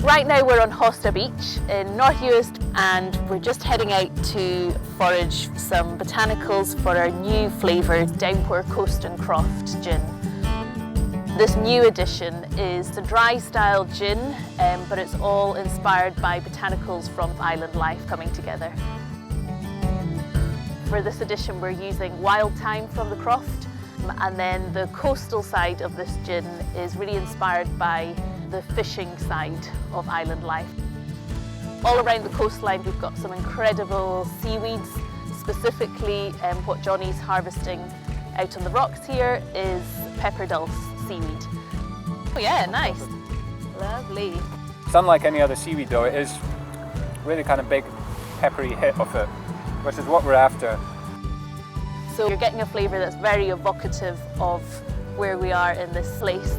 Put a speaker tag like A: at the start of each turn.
A: Right now we're on Hosta Beach in North Uist and we're just heading out to forage some botanicals for our new flavoured Downpour Coast Croft Gin. This new addition is the dry style gin, but it's all inspired by botanicals from island life coming together. For this edition we're using wild thyme from the croft, and then the coastal side of this gin is really inspired by the fishing side of island life. All around the coastline we've got some incredible seaweeds. Specifically what Jonny's harvesting out on the rocks here is pepper dulse seaweed. Oh yeah, nice. Lovely.
B: It's unlike any other seaweed though, it is really kind of big peppery hit of it, which is what we're after.
A: So you're getting a flavour that's very evocative of where we are in this place.